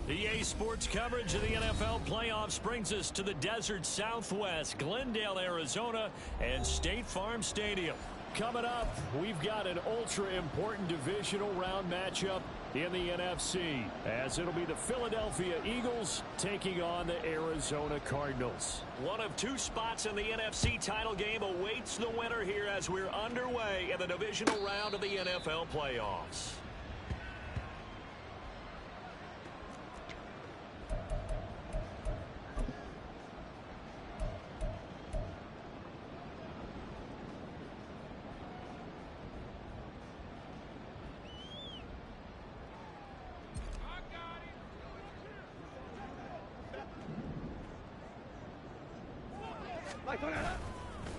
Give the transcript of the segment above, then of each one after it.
EA Sports coverage of the NFL playoffs brings us to the desert Southwest, Glendale, Arizona, and State Farm Stadium. Coming up, we've got an ultra-important divisional round matchup in the NFC, as it'll be the Philadelphia Eagles taking on the Arizona Cardinals. One of two spots in the NFC title game awaits the winner here as we're underway in the divisional round of the NFL playoffs.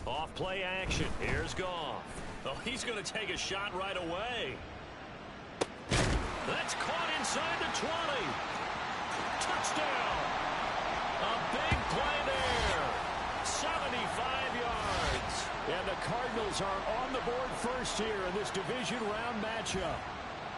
Off play action. Here's Goff. Oh, he's going to take a shot right away. That's caught inside the 20. Touchdown. A big play there. 75 yards. And the Cardinals are on the board first here in this division round matchup.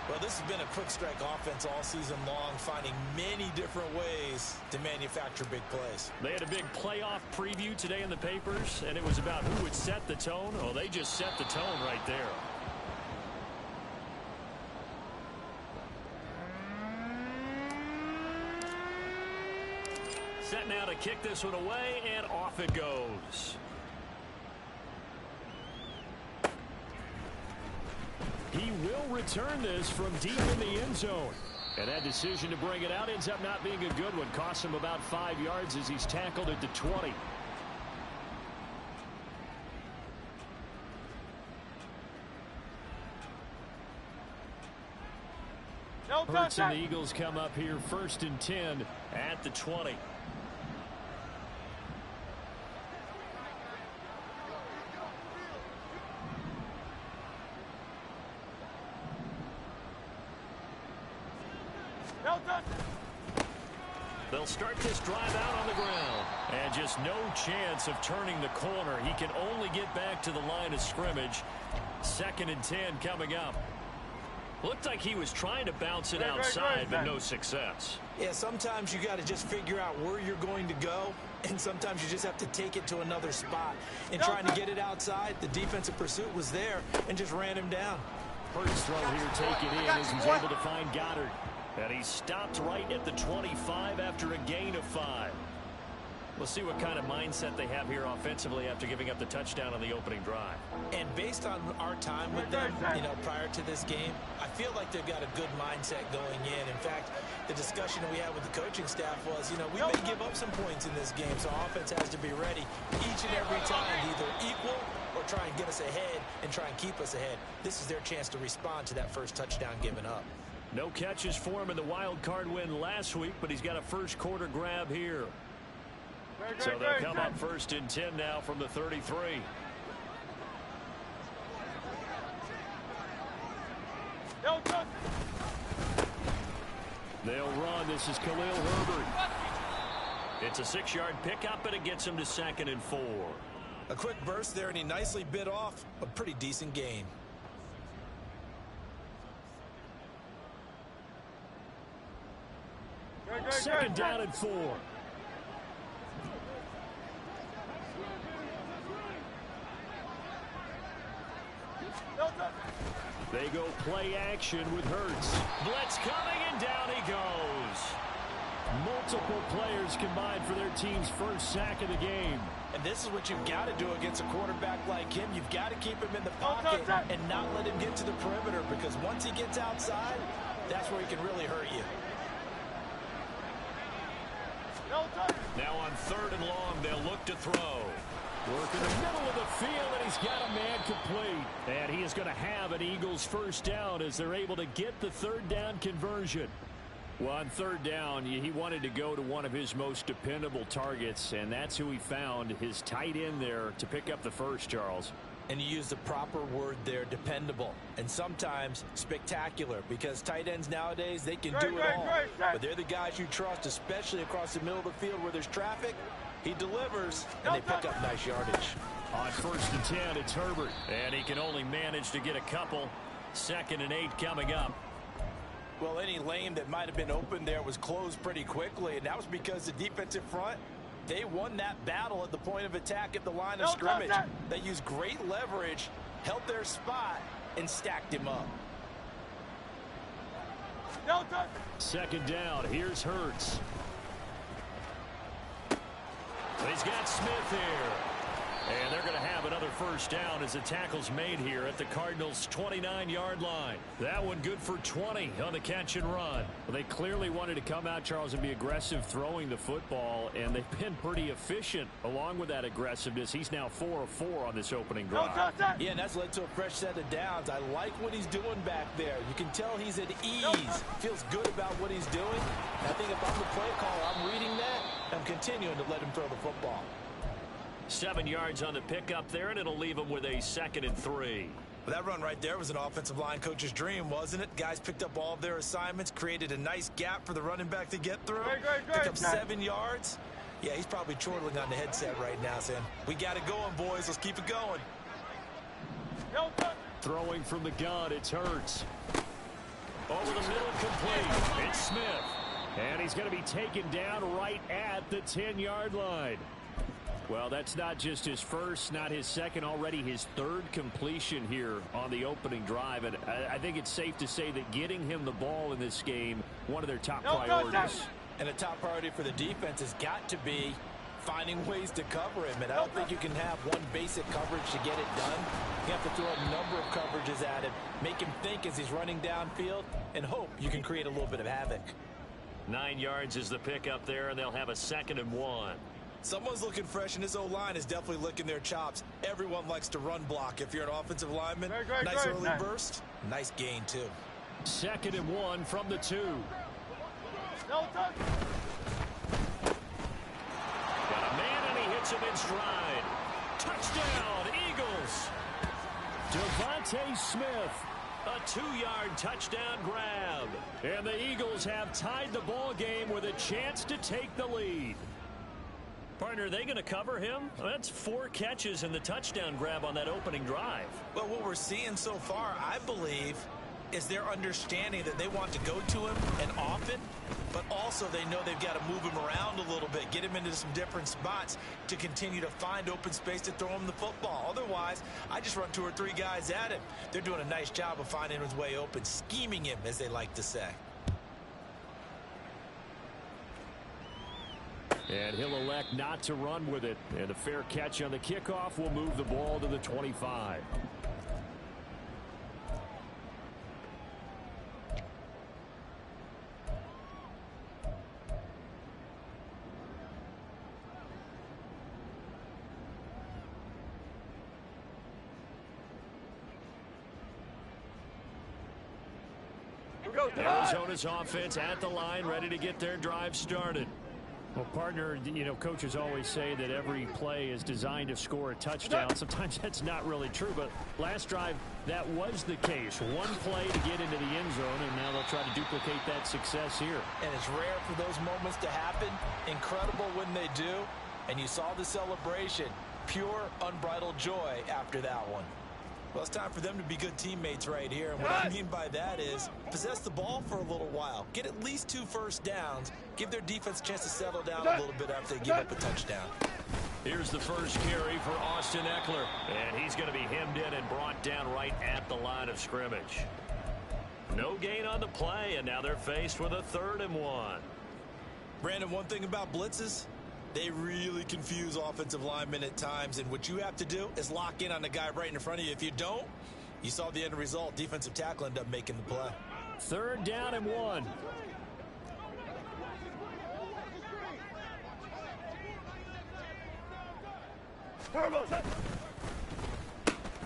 Well, this has been a quick strike offense all season long, finding many different ways to manufacture big plays. They had a big playoff preview today in the papers, and it was about who would set the tone. Oh, they just set the tone right there. Set now to kick this one away, and off it goes. He will return this from deep in the end zone. And that decision to bring it out ends up not being a good one. Costs him about 5 yards as he's tackled at the 20. Hurts and the Eagles come up here 1st and 10 at the 20. They'll start this drive out on the ground. And just no chance of turning the corner. He can only get back to the line of scrimmage. 2nd and 10 coming up. Looked like he was trying to bounce it outside, but no success. Yeah, sometimes you got to just figure out where you're going to go, and sometimes you just have to take it to another spot. In trying to get it outside, the defensive pursuit was there and just ran him down. Hurts throw here taken in as he's able to find Goddard. And he stopped right at the 25 after a gain of 5. We'll see what kind of mindset they have here offensively after giving up the touchdown on the opening drive. And based on our time with them, prior to this game, I feel like they've got a good mindset going in. In fact, the discussion that we had with the coaching staff was, we may give up some points in this game, so offense has to be ready each and every time to either equal or try and get us ahead and try and keep us ahead. This is their chance to respond to that first touchdown given up. No catches for him in the wild card win last week, but he's got a first quarter grab here. So they'll come up 1st and 10 now from the 33. They'll run. This is Khalil Herbert. It's a 6-yard pickup, and it gets him to 2nd and 4. A quick burst there, and he nicely bit off a pretty decent gain. Second down and 4. They go play action with Hurts. Blitz coming, and down he goes. Multiple players combined for their team's first sack of the game. And this is what you've got to do against a quarterback like him. You've got to keep him in the pocket and not let him get to the perimeter, because once he gets outside, that's where he can really hurt you. Now on 3rd and long, they'll look to throw. Work in the middle of the field, and he's got a man complete. And he is going to have an Eagles first down as they're able to get the 3rd down conversion. Well, on 3rd down, he wanted to go to one of his most dependable targets, and that's who he found, his tight end there, to pick up the first, Charles. And you use the proper word there, dependable, and sometimes spectacular, because tight ends nowadays, they can do it all. But they're the guys you trust, especially across the middle of the field where there's traffic. He delivers, and they pick up nice yardage. On 1st and 10, it's Herbert, and he can only manage to get a couple. 2nd and 8 coming up. Well, any lane that might have been open there was closed pretty quickly, and that was because the defensive front, they won that battle at the point of attack at the line of scrimmage. They used great leverage, held their spot, and stacked him up. Second down. Here's Hurts. He's got Smith here. And they're going to have another first down as the tackle's made here at the Cardinals' 29-yard line. That one good for 20 on the catch and run. Well, they clearly wanted to come out, Charles, and be aggressive throwing the football, and they've been pretty efficient along with that aggressiveness. He's now 4 of 4 on this opening drive. Yeah, and that's led to a fresh set of downs. I like what he's doing back there. You can tell he's at ease. Feels good about what he's doing. And I think if I'm the play caller, I'm reading that. I'm continuing to let him throw the football. 7 yards on the pickup there, and it'll leave him with a 2nd and 3. Well, that run right there was an offensive line coach's dream, wasn't it? Guys picked up all of their assignments, created a nice gap for the running back to get through. Pick up 7 yards. Yeah, he's probably chortling on the headset right now, saying, we got it going, boys. Let's keep it going. Throwing from the gun, it's Hurts. Over the middle, complete. It's Smith. And he's going to be taken down right at the 10-yard line. Well, that's not just his first, not his second, already his 3rd completion here on the opening drive. And I think it's safe to say that getting him the ball in this game, one of their top priorities. And a top priority for the defense has got to be finding ways to cover him. And I don't think you can have one basic coverage to get it done. You have to throw a number of coverages at him, make him think as he's running downfield, and hope you can create a little bit of havoc. 9 yards is the pickup there, and they'll have a 2nd and 1. Someone's looking fresh, and his O-line is definitely licking their chops. Everyone likes to run block. If you're an offensive lineman, nice early burst, nice gain, too. 2nd and 1 from the 2. Got a man, and he hits him in stride. Touchdown, Eagles. Devontae Smith, a 2-yard touchdown grab. And the Eagles have tied the ball game with a chance to take the lead. Partner, are they going to cover him? Well, that's 4 catches and the touchdown grab on that opening drive. Well, what we're seeing so far, I believe, is their understanding that they want to go to him and often, but also they know they've got to move him around a little bit, get him into some different spots to continue to find open space to throw him the football. Otherwise, I just run 2 or 3 guys at him. They're doing a nice job of finding his way open, scheming him, as they like to say. And he'll elect not to run with it. And a fair catch on the kickoff will move the ball to the 25. Arizona's offense at the line, ready to get their drive started. Well, partner, you know, coaches always say that every play is designed to score a touchdown. Sometimes that's not really true, but last drive, that was the case. One play to get into the end zone, and now they'll try to duplicate that success here. And it's rare for those moments to happen. Incredible when they do. And you saw the celebration. Pure, unbridled joy after that one. Well, it's time for them to be good teammates right here. And what I mean by that is possess the ball for a little while. Get at least 2 first downs. Give their defense a chance to settle down a little bit after they give up a touchdown. Here's the first carry for Austin Eckler. And he's going to be hemmed in and brought down right at the line of scrimmage. No gain on the play, and now they're faced with a 3rd and 1. Brandon, one thing about blitzes, they really confuse offensive linemen at times, and what you have to do is lock in on the guy right in front of you. If you don't, you saw the end result. Defensive tackle ended up making the play. 3rd down and 1.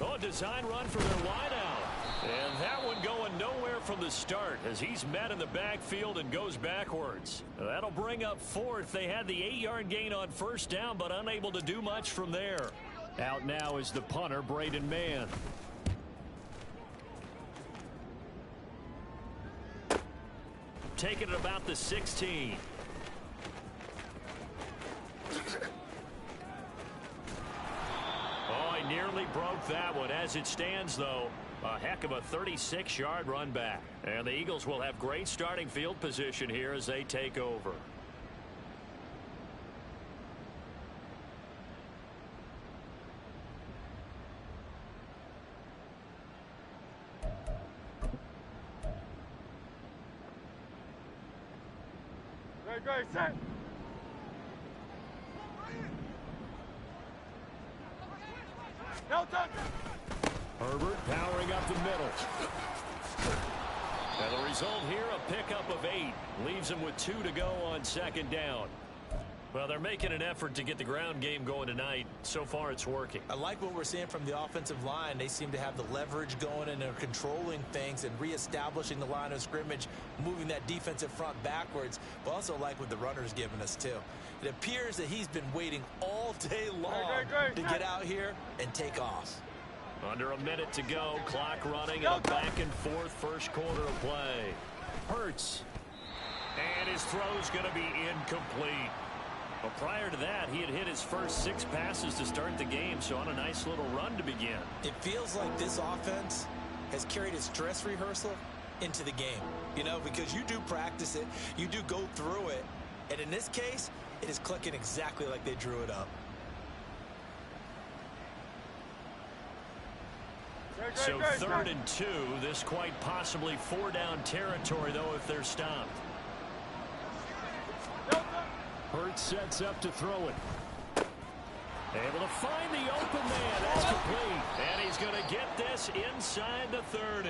Oh, design run for their wideout. And that one going nowhere from the start as he's met in the backfield and goes backwards. That'll bring up 4th. They had the 8-yard gain on 1st down, but unable to do much from there. Out now is the punter, Braden Mann. Taking it about the 16. nearly broke that one. As it stands, though, a heck of a 36-yard run back. And the Eagles will have great starting field position here as they take over. Great, set. No touch. Herbert powering up the middle. And the result here, a pickup of 8. Leaves him with 2 to go on second down. Well, they're making an effort to get the ground game going tonight. So far, it's working. I like what we're seeing from the offensive line. They seem to have the leverage going, and they're controlling things and reestablishing the line of scrimmage, moving that defensive front backwards, but also like what the runner's giving us, too. It appears that he's been waiting all day long to get out here and take off. Under a minute to go, clock running, and a back-and-forth first quarter of play. Hurts. And his throw's going to be incomplete. Well, prior to that, he had hit his first 6 passes to start the game, so on a nice little run to begin. It feels like this offense has carried its dress rehearsal into the game. You know, because you do practice it, you do go through it, and in this case, it is clicking exactly like they drew it up. So 3rd and 2, this quite possibly 4-down territory, though, if they're stopped. Hurts sets up to throw it. Able to find the open man. That's complete. And he's going to get this inside the 30.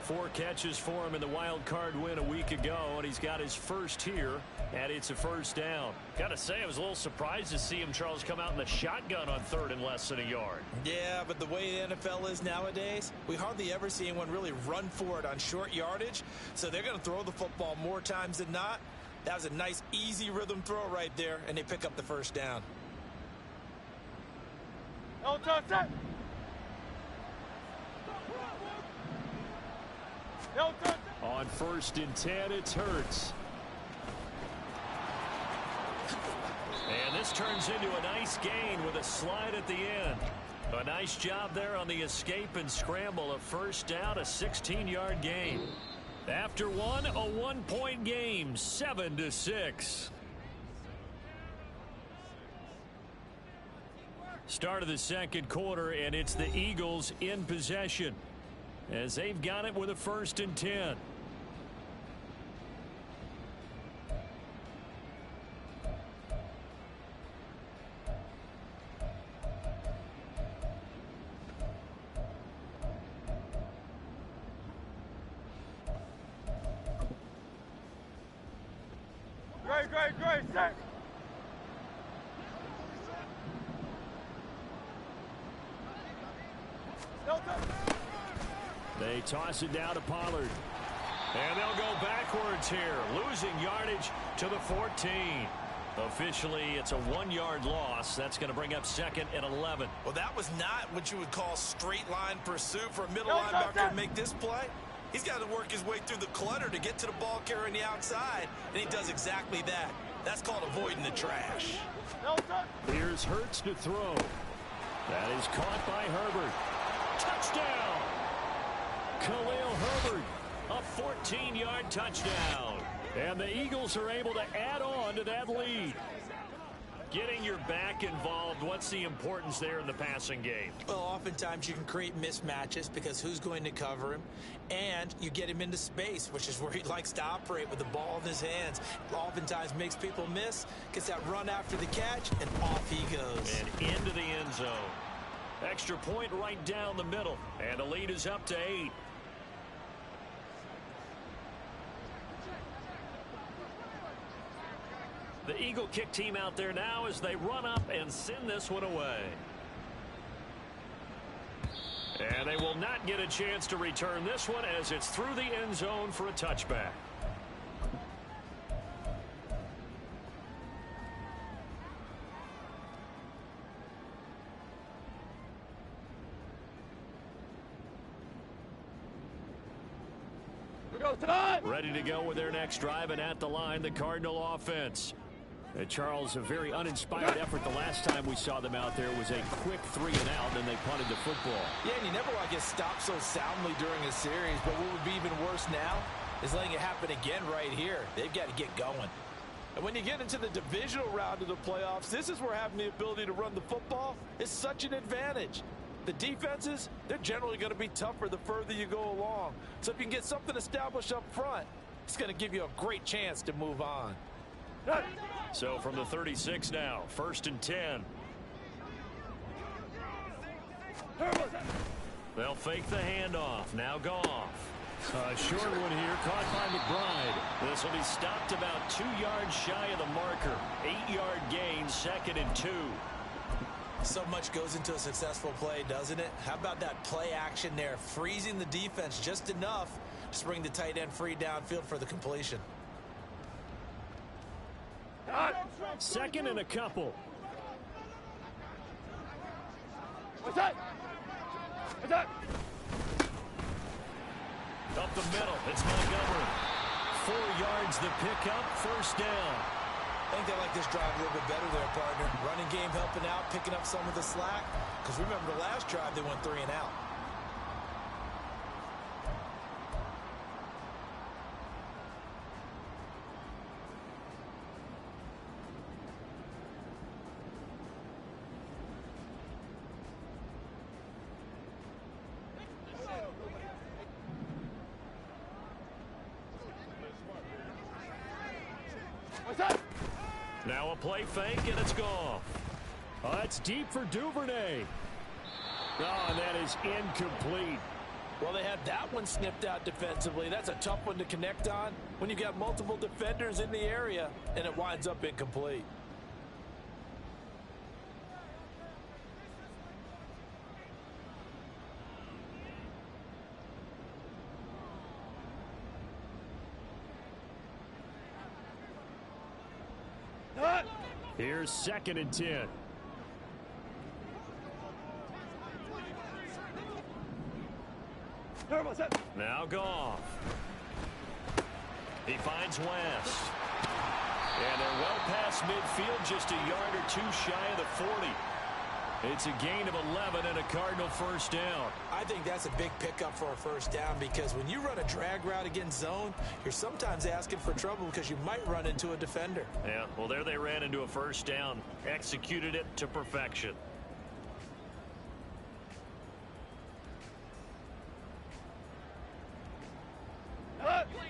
4 catches for him in the wild card win a week ago, and he's got his first here, and it's a first down. Got to say, I was a little surprised to see him, Charles, come out in the shotgun on 3rd and less than a yard. Yeah, but the way the NFL is nowadays, we hardly ever see anyone really run for it on short yardage, so they're going to throw the football more times than not. That was a nice, easy rhythm throw right there, and they pick up the first down. No touch, set. No touch. On 1st and 10, it's Hurts. And this turns into a nice gain with a slide at the end. A nice job there on the escape and scramble. A first down, a 16-yard gain. After one, a 1-point game, 7-6. Start of the second quarter, and it's the Eagles in possession as they've got it with a 1st and 10. Great, set. No touch. They toss it down to Pollard. And they'll go backwards here, losing yardage to the 14. Officially, it's a 1-yard loss. That's going to bring up 2nd and 11. Well, that was not what you would call straight line pursuit for a middle linebacker to make this play. He's got to work his way through the clutter to get to the ball carrier on the outside, and he does exactly that. That's called avoiding the trash. Here's Hurts to throw. That is caught by Herbert. Touchdown! Khalil Herbert, a 14-yard touchdown. And the Eagles are able to add on to that lead. Getting your back involved, what's the importance there in the passing game? Well, oftentimes you can create mismatches because who's going to cover him, and you get him into space, which is where he likes to operate with the ball in his hands. Oftentimes makes people miss, gets that run after the catch, and off he goes. And into the end zone. Extra point right down the middle, and the lead is up to 8. The Eagle kick team out there now as they run up and send this one away. And they will not get a chance to return this one as it's through the end zone for a touchback. Ready to go with their next drive, and at the line, the Cardinal offense. Charles, a very uninspired effort the last time we saw them out there was a quick 3 and out, and they punted the football. Yeah, and you never want to get stopped so soundly during a series, but what would be even worse now is letting it happen again right here. They've got to get going. And when you get into the divisional round of the playoffs, this is where having the ability to run the football is such an advantage. The defenses, they're generally going to be tougher the further you go along. So if you can get something established up front, it's going to give you a great chance to move on. So from the 36 now, 1st and 10. They'll fake the handoff. Now Goff. A short one here, caught by McBride. This will be stopped about 2 yards shy of the marker. 8-yard gain, 2nd and 2. So much goes into a successful play, doesn't it? How about that play action there, freezing the defense just enough to bring the tight end free downfield for the completion. 2nd and a couple. What's that? What's that? Up the middle, it's Montgomery. 4 yards the pickup, 1st down. I think they like this drive a little bit better there, partner. Running game helping out, picking up some of the slack. Because remember, the last drive they went 3 and out. Now a play fake, and it's gone. It's deep for Duvernay. Oh, and that is incomplete. Well, they had that one snipped out defensively. That's a tough one to connect on when you've got multiple defenders in the area, and it winds up incomplete. Here's 2nd and 10. Now Goff. He finds West. And they're well past midfield, just a yard or 2 shy of the 40. It's a gain of 11 and a Cardinal 1st down. I think that's a big pickup for a 1st down because when you run a drag route against zone, you're sometimes asking for trouble because you might run into a defender. Yeah, well, there they ran into a 1st down. Executed it to perfection.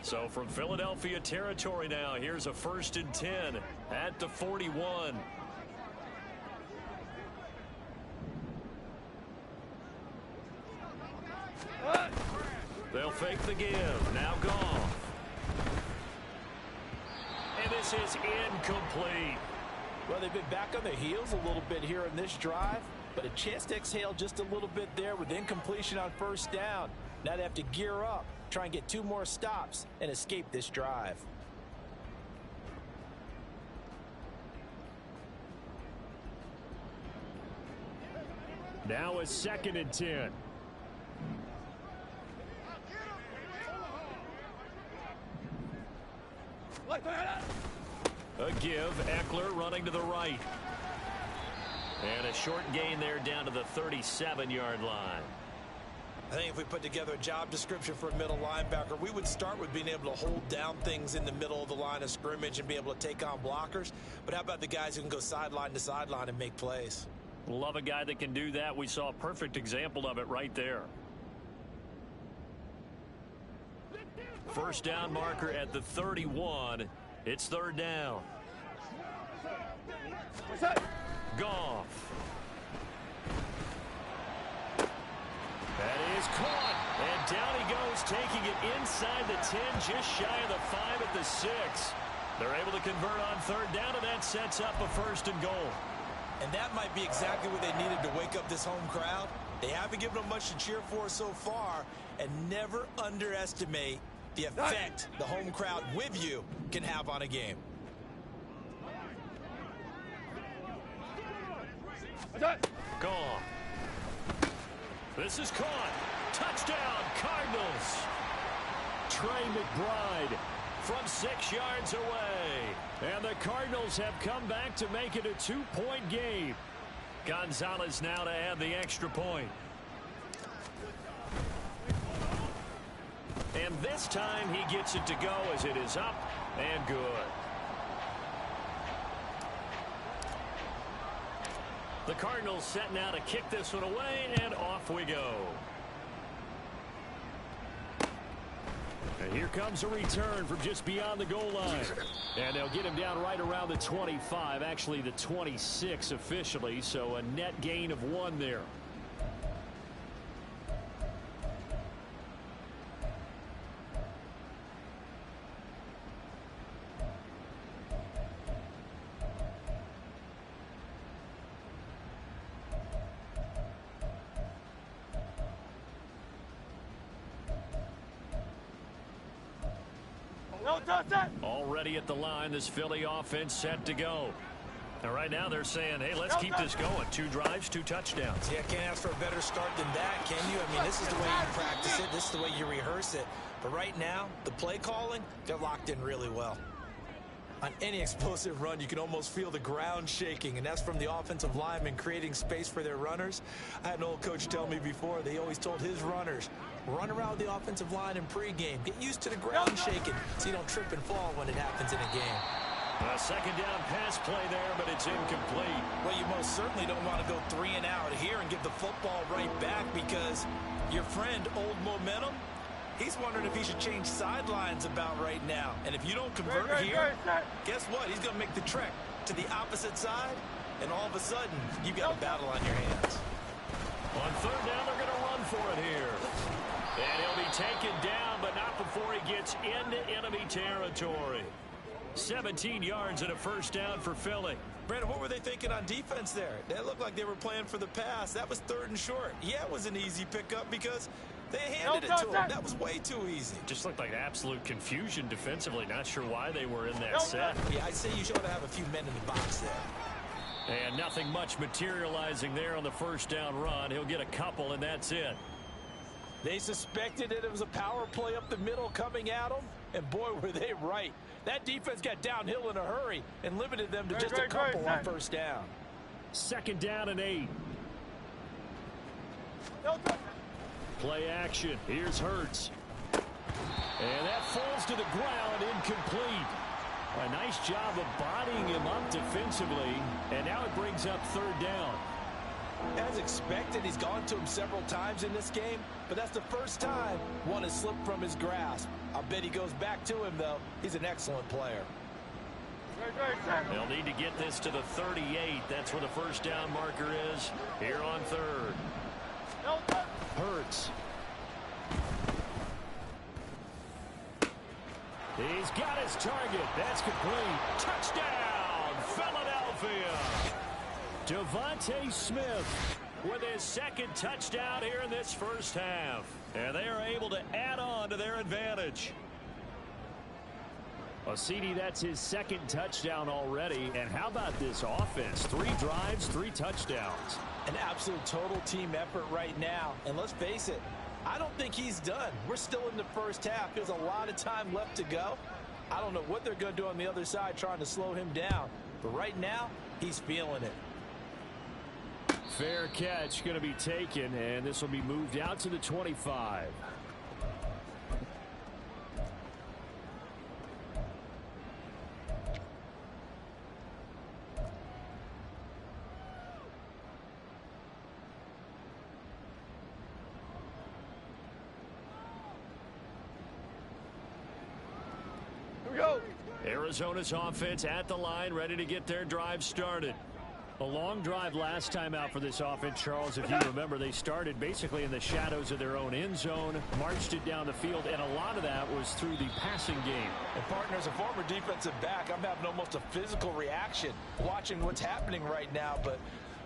So from Philadelphia territory now, here's a 1st and 10 at the 41. They'll fake the give. Now Goff. And this is incomplete. Well, they've been back on their heels a little bit here in this drive, but a chance to exhale just a little bit there with incompletion on 1st down. Now they have to gear up, try and get 2 more stops, and escape this drive. Now a 2nd and 10. A give, Eckler running to the right. And a short gain there down to the 37-yard line. I think if we put together a job description for a middle linebacker, we would start with being able to hold down things in the middle of the line of scrimmage and be able to take on blockers. But how about the guys who can go sideline to sideline and make plays? Love a guy that can do that. We saw a perfect example of it right there. 1st down marker at the 31. It's 3rd down. Goff. That is caught. And down he goes, taking it inside the 10, just shy of the 5 at the 6. They're able to convert on 3rd down, and that sets up a 1st and goal. And that might be exactly what they needed to wake up this home crowd. They haven't given them much to cheer for so far, and never underestimate the effect the home crowd with you can have on a game. Gone. This is caught. Touchdown, Cardinals. Trey McBride, from 6 yards away. And the Cardinals have come back to make it a 2-point game. Gonzalez now to add the extra point. And this time he gets it to go as it is up and good. The Cardinals set now to kick this one away, and off we go. And here comes a return from just beyond the goal line. And they'll get him down right around the 25, actually the 26 officially, so a net gain of 1 there. Already at the line, this Philly offense set to go. And right now they're saying, hey, let's keep this going. 2 drives, 2 touchdowns. Yeah, can't ask for a better start than that, can you? I mean, this is the way you practice it. This is the way you rehearse it. But right now, the play calling, they're locked in really well. On any explosive run, you can almost feel the ground shaking, and that's from the offensive linemen creating space for their runners. I had an old coach tell me before, they always told his runners, run around the offensive line in pregame. Get used to the ground shaking so you don't trip and fall when it happens in a game. A second down pass play there, but it's incomplete. Well, you most certainly don't want to go 3 and out here and give the football right back because your friend, Old Momentum, he's wondering if he should change sidelines about right now. And if you don't convert here, guess what? He's going to make the trek to the opposite side, and all of a sudden, you've got a battle on your hands. On 3rd down, they're going to run for it here. And he'll be taken down, but not before he gets into enemy territory. 17 yards and a 1st down for Philly. Brandon, what were they thinking on defense there? They looked like they were playing for the pass. That was 3rd and short. Yeah, it was an easy pickup because they handed it to him. That was way too easy. Just looked like absolute confusion defensively. Not sure why they were in that set. Yeah, I'd say you should have a few men in the box there. And nothing much materializing there on the 1st down run. He'll get a couple, and that's it. They suspected that it was a power play up the middle coming at them, and boy, were they right. That defense got downhill in a hurry and limited them to just a couple on 1st down. 2nd down and 8. Play action. Here's Hurts. And that falls to the ground, incomplete. A nice job of bodying him up defensively, and now it brings up 3rd down. As expected, he's gone to him several times in this game, but that's the first time one has slipped from his grasp. I'll bet he goes back to him, though. He's an excellent player. They'll need to get this to the 38. That's where the 1st down marker is here on 3rd. Hurts. He's got his target. That's complete. Touchdown, Philadelphia. Devontae Smith with his 2nd touchdown here in this 1st half. And they are able to add on to their advantage. Well, CD, that's his 2nd touchdown already. And how about this offense? 3 drives, 3 touchdowns. An absolute total team effort right now. And let's face it, I don't think he's done. We're still in the 1st half. There's a lot of time left to go. I don't know what they're going to do on the other side trying to slow him down. But right now, he's feeling it. Fair catch going to be taken, and this will be moved out to the 25. Here we go. Arizona's offense at the line, ready to get their drive started. A long drive last time out for this offense, Charles. If you remember, they started basically in the shadows of their own end zone, marched it down the field, and a lot of that was through the passing game. And partner, as a former defensive back, I'm having almost a physical reaction watching what's happening right now. But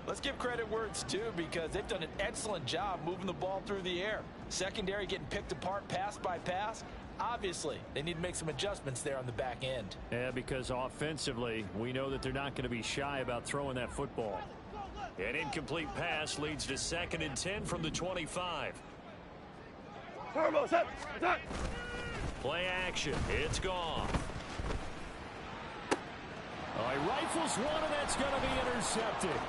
let's give credit where it's due because they've done an excellent job moving the ball through the air. Secondary getting picked apart pass by pass. Obviously, they need to make some adjustments there on the back end. Yeah, because offensively, we know that they're not going to be shy about throwing that football. An incomplete pass leads to 2nd and 10 from the 25. Turbo, set. Play action. It's gone. He rifles one, and that's going to be intercepted.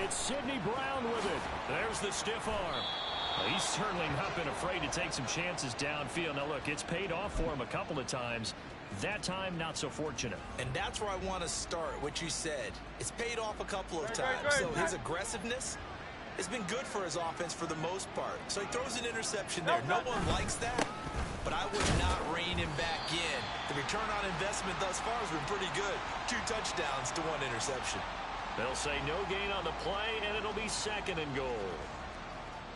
It's Sidney Brown with it. There's the stiff arm. He's certainly not been afraid to take some chances downfield. Now, look, it's paid off for him a couple of times. That time, not so fortunate. And that's where I want to start, what you said. It's paid off a couple of times. So his aggressiveness has been good for his offense for the most part. So he throws an interception there. No one likes that, but I would not rein him back in. The return on investment thus far has been pretty good. 2 touchdowns to 1 interception. They'll say no gain on the play, and it'll be 2nd and goal.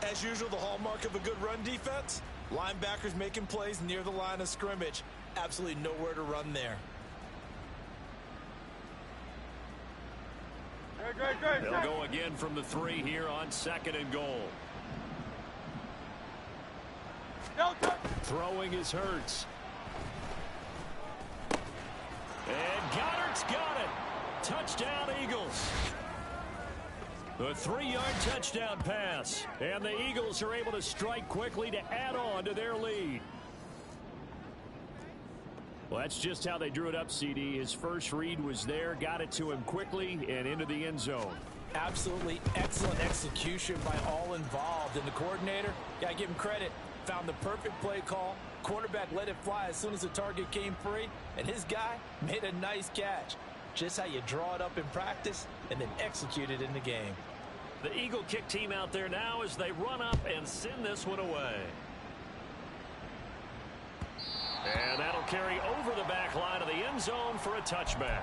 As usual, the hallmark of a good run defense, linebackers making plays near the line of scrimmage. Absolutely nowhere to run there. They'll go again from the 3 here on 2nd and goal. Throwing is Hurts. And Goddard's got it. Touchdown, Eagles. The 3-yard touchdown pass. And the Eagles are able to strike quickly to add on to their lead. Well, that's just how they drew it up, CD. His first read was there, got it to him quickly, and into the end zone. Absolutely excellent execution by all involved. And the coordinator, gotta give him credit, found the perfect play call. Quarterback let it fly as soon as the target came free, and his guy made a nice catch. Just how you draw it up in practice and then execute it in the game. The Eagle kick team out there now as they run up and send this one away. And that'll carry over the back line of the end zone for a touchback.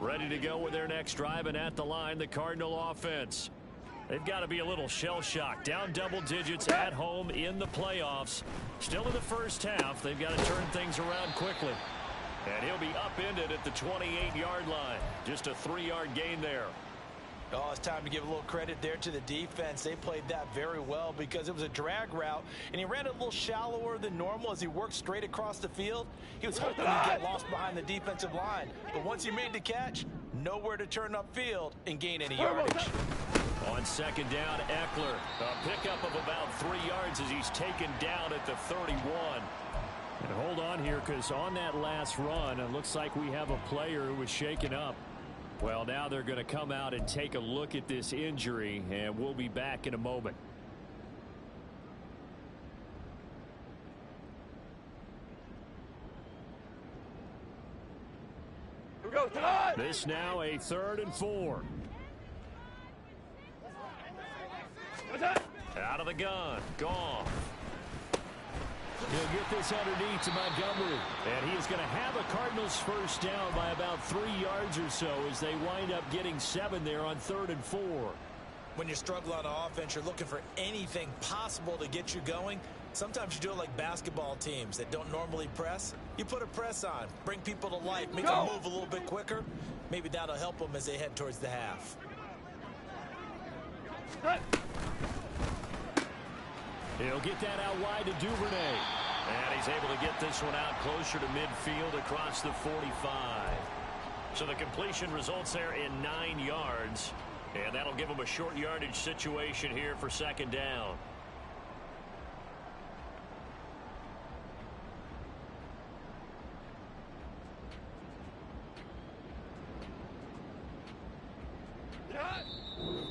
Ready to go with their next drive, and at the line, the Cardinal offense. They've got to be a little shell-shocked. Down double digits at home in the playoffs. Still in the first half. They've got to turn things around quickly. And he'll be upended at the 28-yard line. Just a 3-yard gain there. Oh, it's time to give a little credit there to the defense. They played that very well because it was a drag route, and he ran a little shallower than normal as he worked straight across the field. He was hoping he'd get lost behind the defensive line. But once he made the catch, nowhere to turn upfield and gain any yardage. On 2nd down, Eckler. A pickup of about 3 yards as he's taken down at the 31. And hold on here, because on that last run, it looks like we have a player who was shaken up. Well, now they're going to come out and take a look at this injury, and we'll be back in a moment. Here we go. Tonight. This now a 3rd and 4. Out of the gun. Gone. He'll get this underneath to Montgomery. And he is going to have a Cardinals first down by about 3 yards or so as they wind up getting 7 there on 3rd and 4. When you struggle on offense, you're looking for anything possible to get you going. Sometimes you do it like basketball teams that don't normally press. You put a press on, bring people to life, make them move a little bit quicker. Maybe that'll help them as they head towards the half. He'll get that out wide to Duvernay. And he's able to get this one out closer to midfield across the 45. So the completion results there in 9 yards. And that'll give him a short yardage situation here for 2nd down.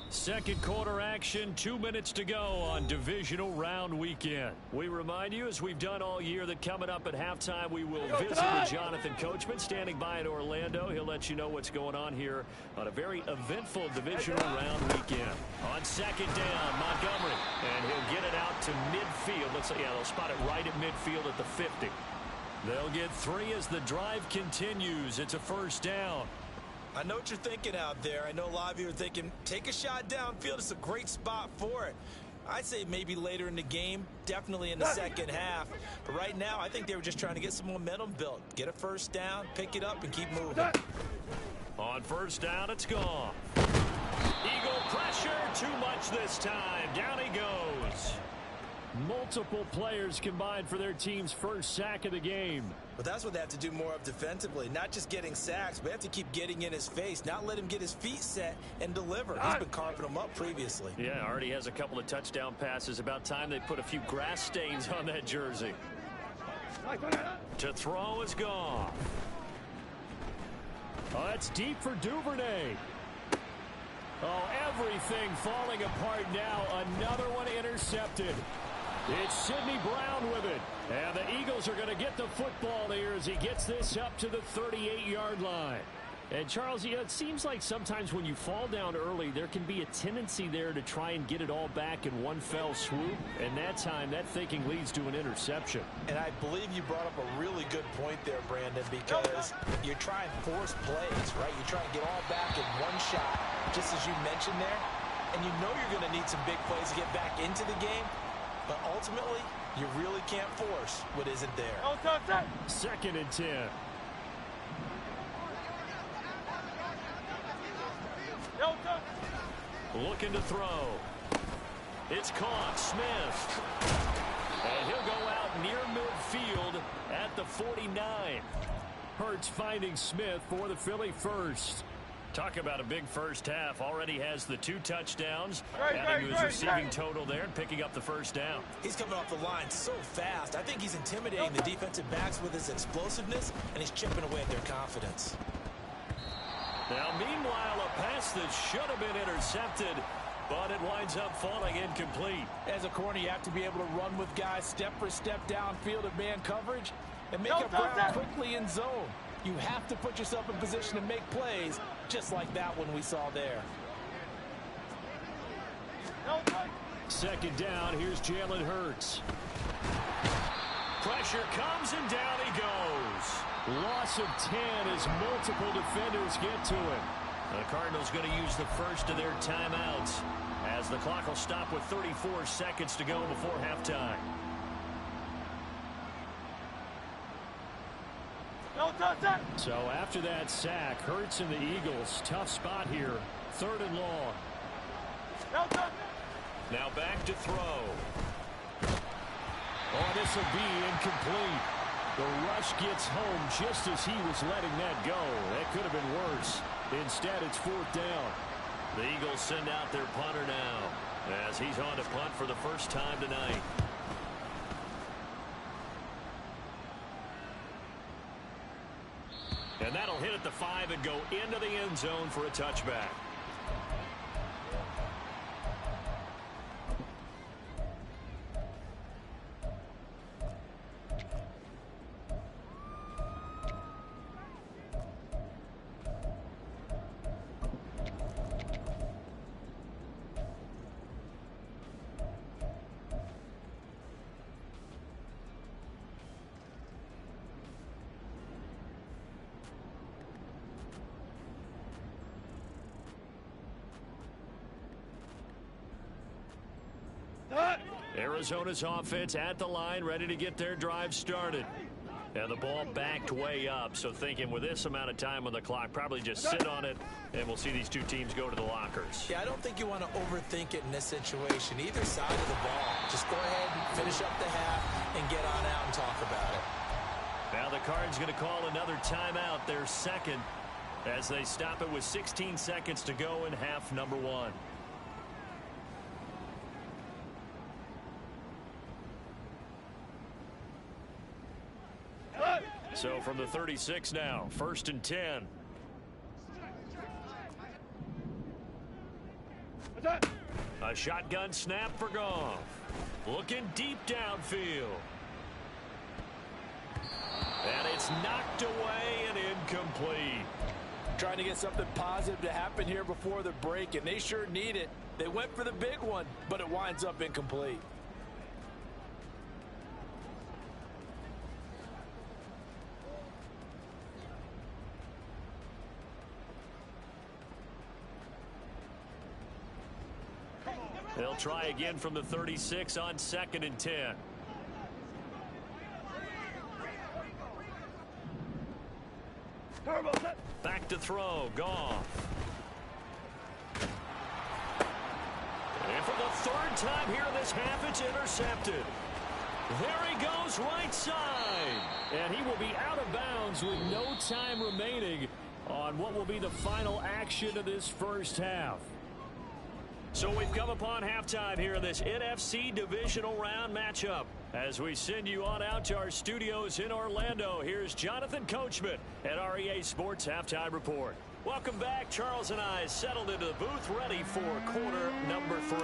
Second quarter action, 2 minutes to go on divisional round weekend. We remind you, as we've done all year, that coming up at halftime, we will visit with Jonathan Coachman standing by in Orlando. He'll let you know what's going on here on a very eventful divisional round weekend. On 2nd down, Montgomery, and he'll get it out to midfield. They'll spot it right at midfield at the 50. They'll get 3 as the drive continues. It's a first down. I know what you're thinking out there. I know a lot of you are thinking, take a shot downfield. It's a great spot for it. I'd say maybe later in the game, definitely in the second half. But right now, I think they were just trying to get some momentum built. Get a first down, pick it up, and keep moving. On first down, it's gone. Eagle pressure, too much this time. Down he goes. Multiple players combined for their team's first sack of the game. But that's what they have to do more of defensively. Not just getting sacks, but they have to keep getting in his face, not let him get his feet set and deliver. He's been carving them up previously. Yeah, already has a couple of touchdown passes. About time they put a few grass stains on that jersey. To throw is gone. Oh, that's deep for Duvernay. Oh, everything falling apart now. Another one intercepted. It's Sidney Brown with it. And the Eagles are going to get the football here as he gets this up to the 38-yard line. And, Charles, it seems like sometimes when you fall down early, there can be a tendency there to try and get it all back in one fell swoop. And that time, that thinking leads to an interception. And I believe you brought up a really good point there, Brandon, because you're trying to force plays, right? You try and get all back in one shot, just as you mentioned there. And you know you're going to need some big plays to get back into the game. But ultimately, you really can't force what isn't there. Second and 10. Looking to throw. It's caught. Smith. And he'll go out near midfield at the 49. Hurts finding Smith for the Philly first. Talk about a big first half. Already has the 2 touchdowns. Adding to his receiving total there and picking up the first down. He's coming off the line so fast. I think he's intimidating the defensive backs with his explosiveness, and he's chipping away at their confidence. Now, meanwhile, a pass that should have been intercepted, but it winds up falling incomplete. As a corner, you have to be able to run with guys step for step downfield of man coverage and make up ground quickly in zone. You have to put yourself in position to make plays, just like that one we saw there. Second down, here's Jalen Hurts. Pressure comes and down he goes. Loss of 10 as multiple defenders get to him. The Cardinals going to use the first of their timeouts as the clock will stop with 34 seconds to go before halftime. So after that sack, Hurts and the Eagles, tough spot here. 3rd and long. Now back to throw. Oh, this will be incomplete. The rush gets home just as he was letting that go. That could have been worse. Instead, it's 4th down. The Eagles send out their punter now as he's on to punt for the first time tonight. And that'll hit at the 5 and go into the end zone for a touchback. Arizona's offense at the line, ready to get their drive started. And the ball backed way up, so thinking with this amount of time on the clock, probably just sit on it, and we'll see these two teams go to the lockers. Yeah, I don't think you want to overthink it in this situation. Either side of the ball. Just go ahead and finish up the half and get on out and talk about it. Now the Cards going to call another timeout, their second, as they stop it with 16 seconds to go in half number 1. So from the 36 now, 1st and 10. A shotgun snap for Goff. Looking deep downfield. And it's knocked away and incomplete. Trying to get something positive to happen here before the break, and they sure need it. They went for the big one, but it winds up incomplete. They'll try again from the 36 on 2nd and 10. Back to throw. Goff. And for the third time here in this half, it's intercepted. There he goes, right side. And he will be out of bounds with no time remaining on what will be the final action of this first half. So we've come upon halftime here in this NFC Divisional Round matchup. As we send you on out to our studios in Orlando, here's Jonathan Coachman at REA Sports Halftime Report. Welcome back. Charles and I settled into the booth ready for quarter number 3.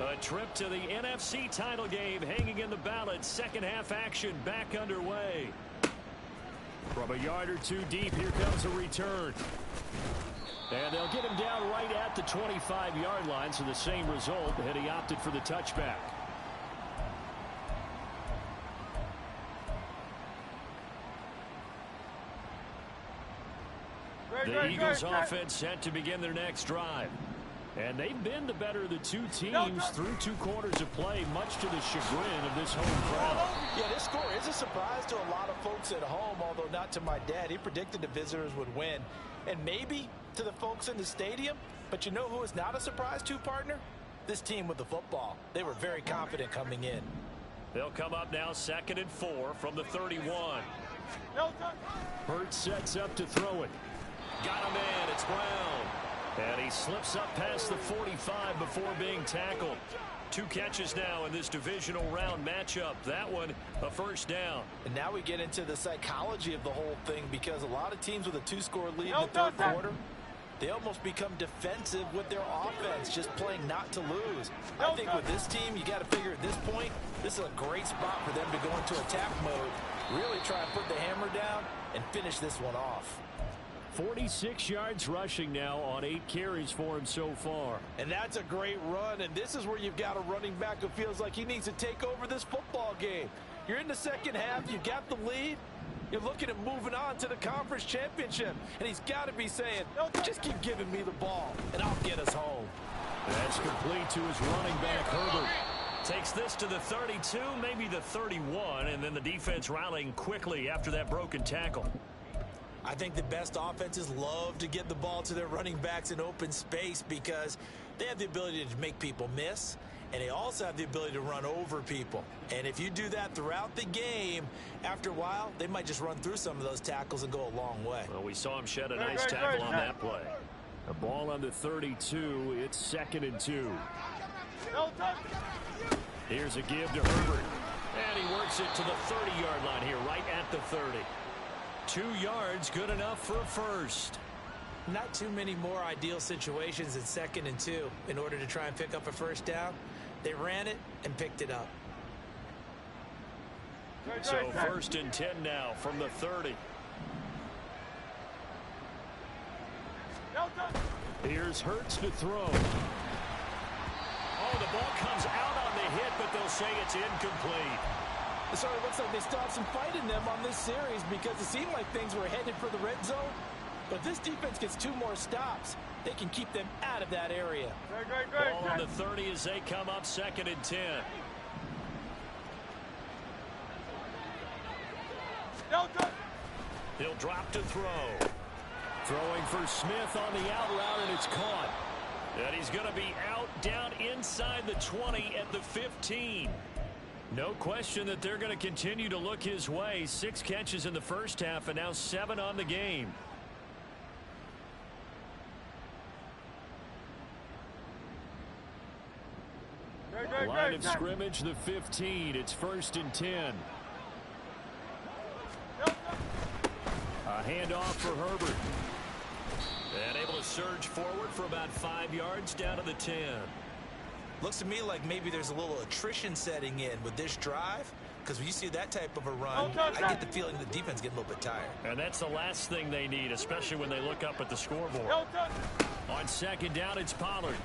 A trip to the NFC title game hanging in the balance. Second half action back underway. From a yard or two deep, here comes a return. And they'll get him down right at the 25-yard line, so the same result, and he opted for the touchback. The Eagles offense set to begin their next drive. And they've been the better of the two teams through 2 quarters of play, much to the chagrin of this home crowd. Yeah, this score is a surprise to a lot of folks at home, although not to my dad. He predicted the visitors would win. And maybe to the folks in the stadium, but you know who is not a surprise to, partner? This team with the football. They were very confident coming in. They'll come up now 2nd and 4 from the 31. Hurts sets up to throw it. Got him in. It's Brown. And he slips up past the 45 before being tackled. 2 catches now in this divisional round matchup. That one, a first down. And now we get into the psychology of the whole thing, because a lot of teams with a 2-score lead in the third quarter, they almost become defensive with their offense, just playing not to lose. I think with this team, you got to figure at this point, this is a great spot for them to go into attack mode, really try and put the hammer down and finish this one off. 46 yards rushing now on 8 carries for him so far. And that's a great run, and this is where you've got a running back who feels like he needs to take over this football game. You're in the second half, you got the lead, you're looking at moving on to the conference championship, and he's got to be saying, just keep giving me the ball, and I'll get us home. That's complete to his running back, Herbert. Takes this to the 32, maybe the 31, and then the defense rallying quickly after that broken tackle. I think the best offenses love to get the ball to their running backs in open space because they have the ability to make people miss, and they also have the ability to run over people. And if you do that throughout the game, after a while, they might just run through some of those tackles and go a long way. Well, we saw him shed a nice tackle on that play. A ball on the 32. It's 2nd and 2. Here's a give to Herbert. And he works it to the 30-yard line here, right at the 30. 2 yards, good enough for a first. Not too many more ideal situations in 2nd and 2 in order to try and pick up a first down. They ran it and picked it up. So 1st and 10 now from the 30. Here's Hurts to throw. Oh, the ball comes out on the hit, but they'll say it's incomplete. So it looks like they still have some fight in them on this series, because it seemed like things were headed for the red zone. But if this defense gets 2 more stops, they can keep them out of that area. Ball on the 30 as they come up 2nd and 10. He'll drop to throw. Throwing for Smith on the out route, and it's caught. And he's going to be out down inside the 20 at the 15. No question that they're going to continue to look his way. 6 catches in the first half and now 7 on the game. Line of scrimmage, the 15. It's 1st and 10. A handoff for Herbert. And able to surge forward for about 5 yards down to the 10. Looks to me like maybe there's a little attrition setting in with this drive, because when you see that type of a run, I get the feeling the defense getting a little bit tired. And that's the last thing they need, especially when they look up at the scoreboard. On 2nd down, it's Pollard.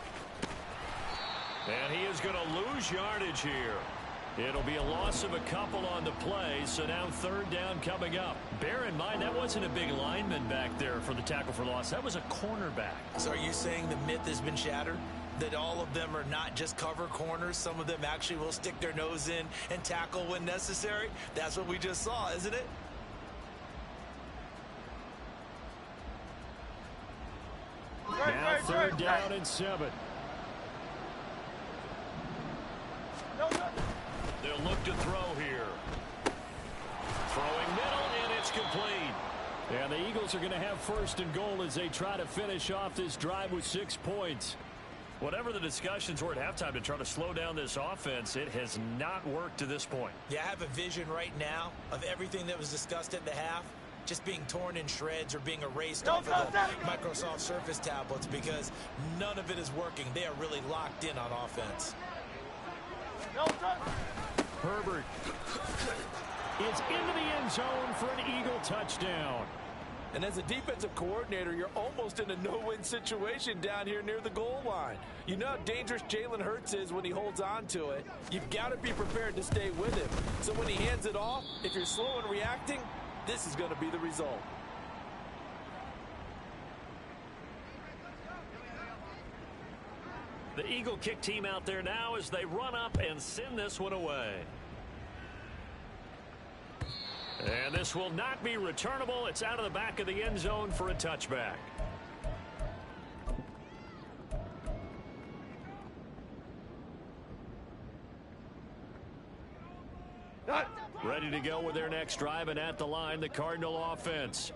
And he is going to lose yardage here. It'll be a loss of a couple on the play, so now 3rd down coming up. Bear in mind, that wasn't a big lineman back there for the tackle for loss. That was a cornerback. So are you saying the myth has been shattered? That all of them are not just cover corners? Some of them actually will stick their nose in and tackle when necessary? That's what we just saw, isn't it? Now 3rd Third down and 7. They'll look to throw here. Throwing middle, and it's complete. And the Eagles are going to have first and goal as they try to finish off this drive with 6 points. Whatever the discussions were at halftime to try to slow down this offense, it has not worked to this point. Yeah, I have a vision right now of everything that was discussed at the half just being torn in shreds or being erased off of the Microsoft Surface tablets because none of it is working. They are really locked in on offense. Herbert is into the end zone for an Eagle touchdown. And as a defensive coordinator, you're almost in a no-win situation down here near the goal line. You know how dangerous Jalen Hurts is when he holds on to it. You've got to be prepared to stay with him. So when he hands it off, if you're slow in reacting, this is going to be the result. The Eagle kick team out there now as they run up and send this one away. And this will not be returnable. It's out of the back of the end zone for a touchback. Ready to go with their next drive, and at the line, the Cardinal offense.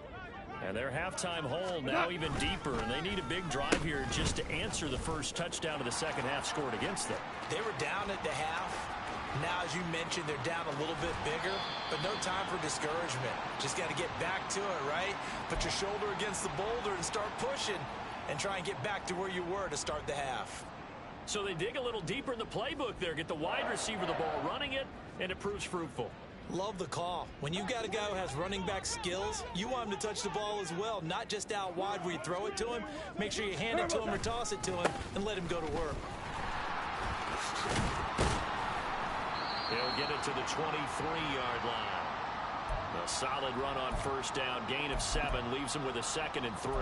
And their halftime hole now even deeper, and they need a big drive here just to answer the first touchdown of the second half scored against them. They were down at the half. Now, as you mentioned, they're down a little bit bigger, but no time for discouragement. Just got to get back to it, right? Put your shoulder against the boulder and start pushing and try and get back to where you were to start the half. So they dig a little deeper in the playbook there, get the wide receiver the ball, running it, and it proves fruitful. Love the call. When you've got a guy who has running back skills, you want him to touch the ball as well, not just out wide where you throw it to him. Make sure you hand it to him or toss it to him and let him go to work. He'll get it to the 23-yard line. A solid run on first down. Gain of 7 leaves him with a 2nd and 3.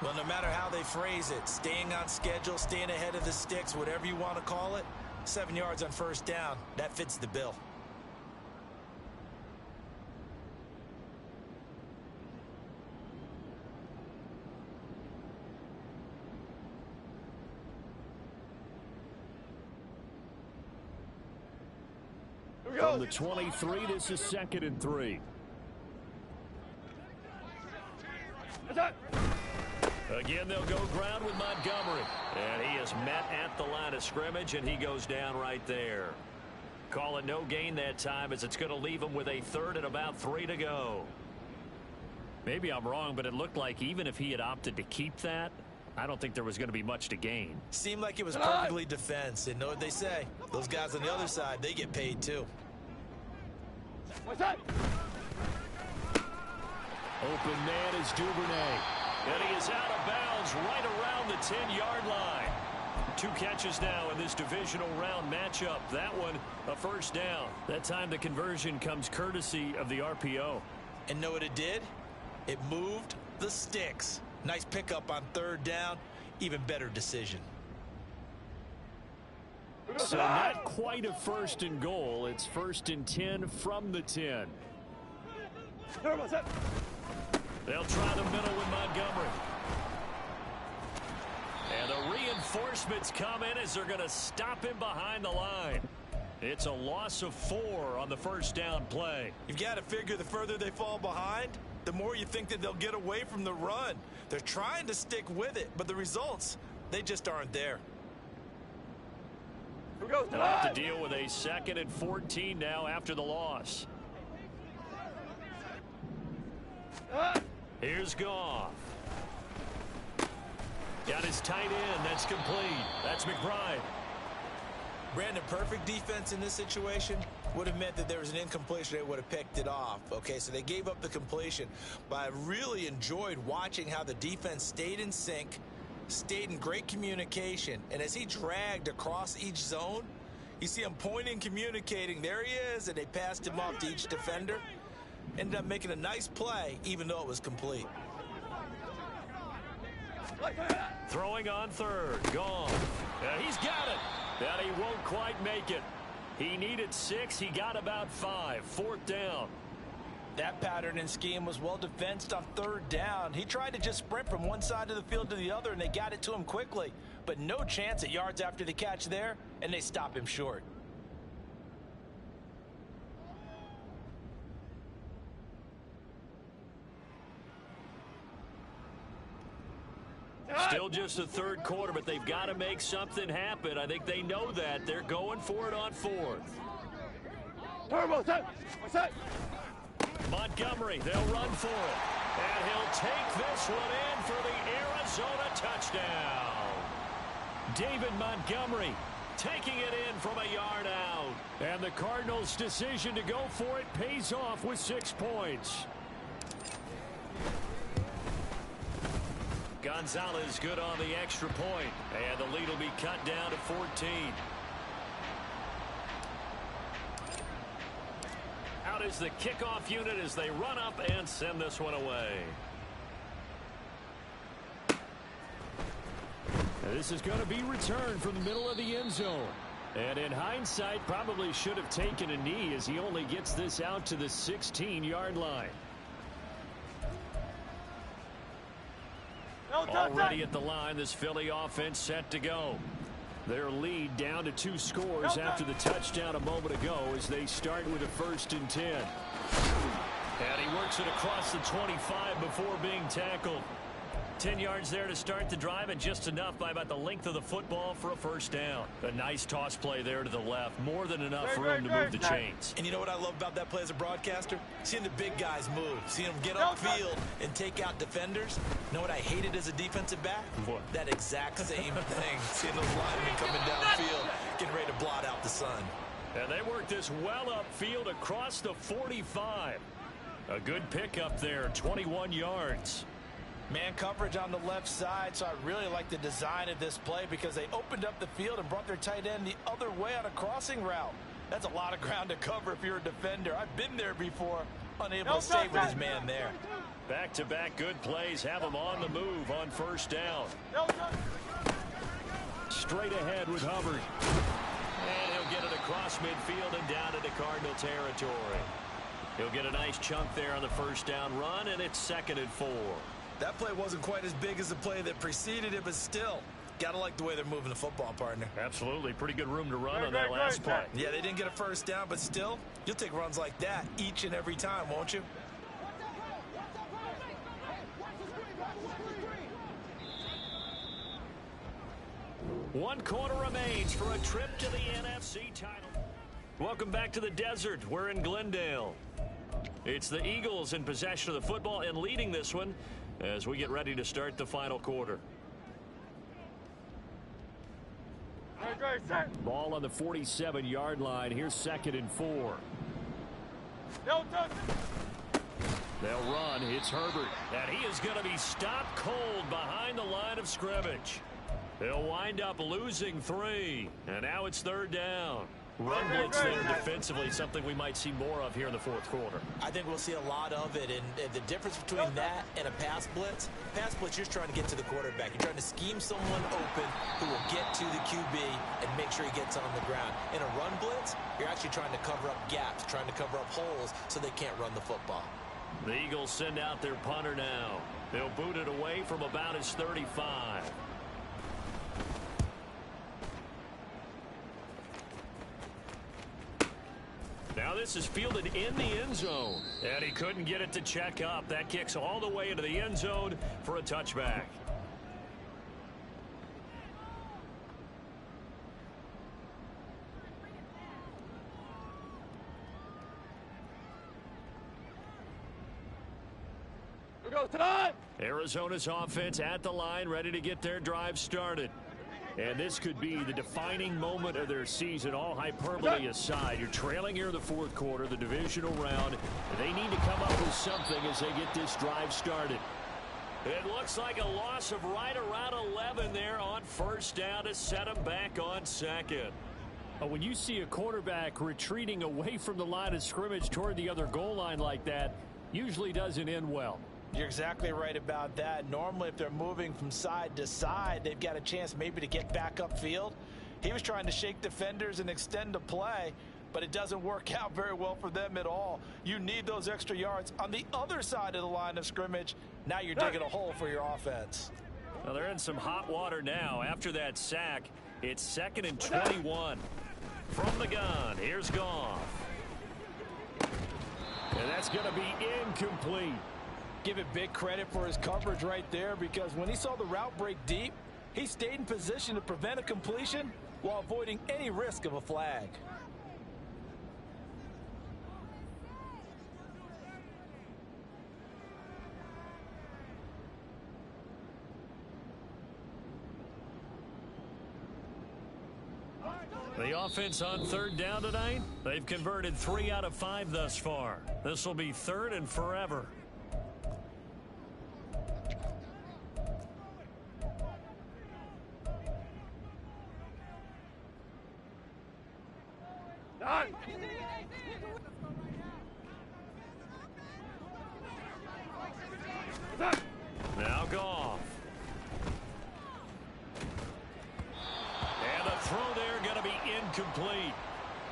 Well, no matter how they phrase it, staying on schedule, staying ahead of the sticks, whatever you want to call it, 7 yards on first down, that fits the bill. From the 23, this is 2nd and 3. Again, they'll go ground with Montgomery. And he is met at the line of scrimmage, and he goes down right there. Call it no gain that time, as it's going to leave him with a 3rd and about 3 to go. Maybe I'm wrong, but it looked like even if he had opted to keep that, I don't think there was going to be much to gain. Seemed like it was perfectly defense. And know what they say? Those guys on the other side, they get paid too. What's that? Open man is Duvernay. And he is out of bounds right around the 10-yard line. 2 catches now in this divisional round matchup. That one, a first down. That time the conversion comes courtesy of the RPO. And know what it did? It moved the sticks. Nice pickup on 3rd down. Even better decision. So not quite a 1st and goal. It's 1st and 10 from the 10. They'll try the middle with Montgomery. And the reinforcements come in as they're going to stop him behind the line. It's a loss of 4 on the first down play. You've got to figure the further they fall behind, the more you think that they'll get away from the run. They're trying to stick with it, but the results, they just aren't there. They'll have to deal with a 2nd and 14 now after the loss. Here's Goff. Got his tight end. That's complete. That's McBride. Brandon, perfect defense in this situation would have meant that there was an incompletion. They would have picked it off. Okay, so they gave up the completion. But I really enjoyed watching how the defense stayed in sync, stayed in great communication. And as he dragged across each zone, you see him pointing, communicating. There he is, and they passed him off to each defender. Ended up making a nice play, even though it was complete. Throwing on 3rd. Gone. He's got it. And he won't quite make it. He needed 6. He got about 5. 4th down. That pattern and scheme was well defensed on third down. He tried to just sprint from one side of the field to the other, and they got it to him quickly. But no chance at yards after the catch there, and they stop him short. Still just the third quarter, but they've got to make something happen. I think they know that. They're going for it on fourth. Turbo, set. Montgomery, they'll run for it. And he'll take this one in for the Arizona touchdown. David Montgomery taking it in from a yard out. And the Cardinals' decision to go for it pays off with 6 points. Gonzalez good on the extra point. And the lead will be cut down to 14. Out is the kickoff unit as they run up and send this one away. This is going to be returned from the middle of the end zone. And in hindsight, probably should have taken a knee as he only gets this out to the 16-yard line. Already at the line, this Philly offense set to go. Their lead down to 2 scores after the touchdown a moment ago as they start with a 1st and 10. And he works it across the 25 before being tackled. 10 yards there to start the drive, and just enough by about the length of the football for a 1st down. A nice toss play there to the left. More than enough room to move the chains. And you know what I love about that play as a broadcaster? Seeing the big guys move. Seeing them get upfield and take out defenders. You know what I hated as a defensive back? What? That exact same thing. Seeing those linemen coming downfield, getting ready to blot out the sun. And they work this well upfield across the 45. A good pickup there, 21 yards. Man coverage on the left side, so I really like the design of this play because they opened up the field and brought their tight end the other way on a crossing route. That's a lot of ground to cover if you're a defender. I've been there before, unable to stay with his man there. Back-to-back good plays have him on the move on 1st down. Straight ahead with Hubbard. And he'll get it across midfield and down into Cardinal territory. He'll get a nice chunk there on the 1st down run, and it's 2nd and 4. That play wasn't quite as big as the play that preceded it, but still, got to like the way they're moving the football, partner. Absolutely. Pretty good room to run on that last play. Yeah, they didn't get a 1st down, but still, you'll take runs like that each and every time, won't you? One quarter remains for a trip to the NFC title. Welcome back to the desert. We're in Glendale. It's the Eagles in possession of the football and leading this one as we get ready to start the final quarter. Ball on the 47-yard line. Here's 2nd and 4. They'll run. It's Herbert. And he is going to be stopped cold behind the line of scrimmage. They'll wind up losing 3. And now it's 3rd down. Run blitz there defensively, something we might see more of here in the 4th quarter. I think we'll see a lot of it, and the difference between that and a pass blitz, you're just trying to get to the quarterback. You're trying to scheme someone open who will get to the QB and make sure he gets on the ground. In a run blitz, you're actually trying to cover up gaps, trying to cover up holes so they can't run the football. The Eagles send out their punter now. They'll boot it away from about his 35. Now this is fielded in the end zone. And he couldn't get it to check up. That kicks all the way into the end zone for a touchback. Here goes tonight. Arizona's offense at the line, ready to get their drive started. And this could be the defining moment of their season, all hyperbole aside. You're trailing here in the 4th quarter, the divisional round. They need to come up with something as they get this drive started. It looks like a loss of right around 11 there on 1st down to set them back on 2nd. When you see a quarterback retreating away from the line of scrimmage toward the other goal line like that, usually doesn't end well. You're exactly right about that. Normally, if they're moving from side to side, they've got a chance maybe to get back upfield. He was trying to shake defenders and extend the play. but it doesn't work out very well for them at all. You need those extra yards on the other side of the line of scrimmage. Now you're digging a hole for your offense. Well, they're in some hot water now. After that sack, it's 2nd and 21. From the gun, here's Goff. And that's going to be incomplete. Give it big credit for his coverage right there, because when he saw the route break deep, he stayed in position to prevent a completion while avoiding any risk of a flag. The offense on 3rd down tonight, they've converted 3 out of 5 thus far. This will be 3rd and forever. Now Goff. And the throw there going to be incomplete.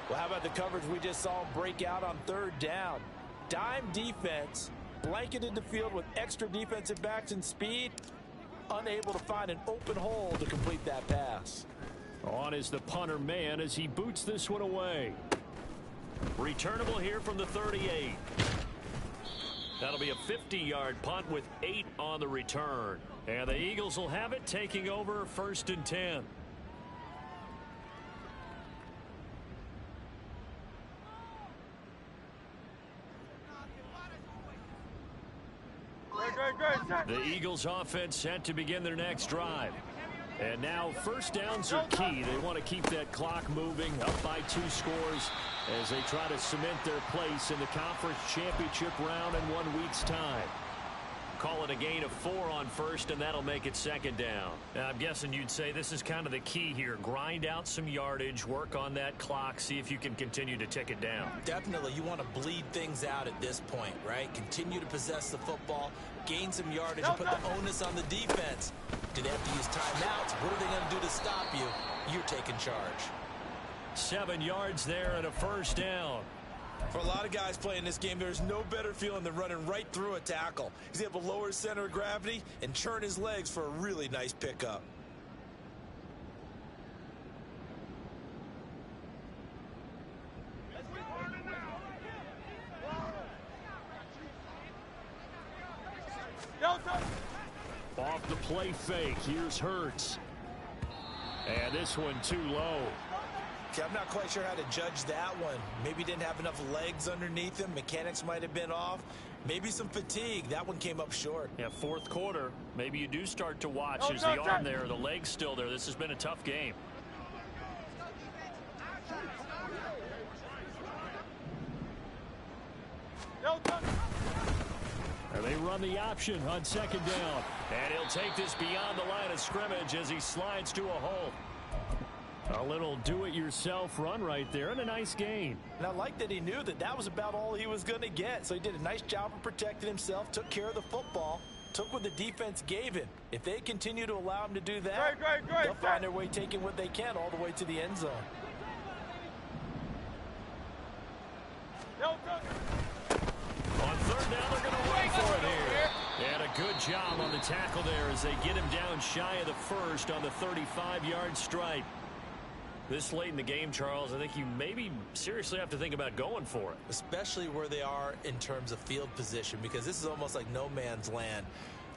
Well, how about the coverage we just saw break out on 3rd down? Dime defense, blanketed the field with extra defensive backs and speed, unable to find an open hole to complete that pass. On is the punter man as he boots this one away. Returnable here from the 38. That'll be a 50-yard punt with 8 on the return. And the Eagles will have it, taking over 1st and 10. The Eagles offense set to begin their next drive. And now 1st downs are key. They want to keep that clock moving, up by 2 scores as they try to cement their place in the conference championship round in 1 week's time. Call it a gain of 4 on 1st, and that'll make it 2nd down. Now, I'm guessing you'd say this is kind of the key here. Grind out some yardage, work on that clock, see if you can continue to tick it down. Definitely, you want to bleed things out at this point, right? Continue to possess the football, gain some yardage, and put the onus on the defense. Do they have to use timeouts? What are they going to do to stop you? You're taking charge. 7 yards there and a 1st down. For a lot of guys playing this game, there's no better feeling than running right through a tackle. He's able to lower his center of gravity and churn his legs for a really nice pickup. Off the play fake, here's Hurts. And this one too low. Okay, I'm not quite sure how to judge that one. Maybe didn't have enough legs underneath him. Mechanics might have been off. Maybe some fatigue. That one came up short. Yeah, 4th quarter. Maybe you do start to watch. Is the arm there, the leg's still there. This has been a tough game. And they run the option on 2nd down. And he'll take this beyond the line of scrimmage as he slides to a hole. A little do-it-yourself run right there, and a nice gain. And I like that he knew that that was about all he was going to get. So he did a nice job of protecting himself, took care of the football, took what the defense gave him. If they continue to allow him to do that, they'll find their way taking what they can all the way to the end zone. On 3rd down, they're going to run for it here. And a good job on the tackle there as they get him down shy of the 1st on the 35-yard stripe. This late in the game, Charles, I think you maybe seriously have to think about going for it. Especially where they are in terms of field position, because this is almost like no man's land.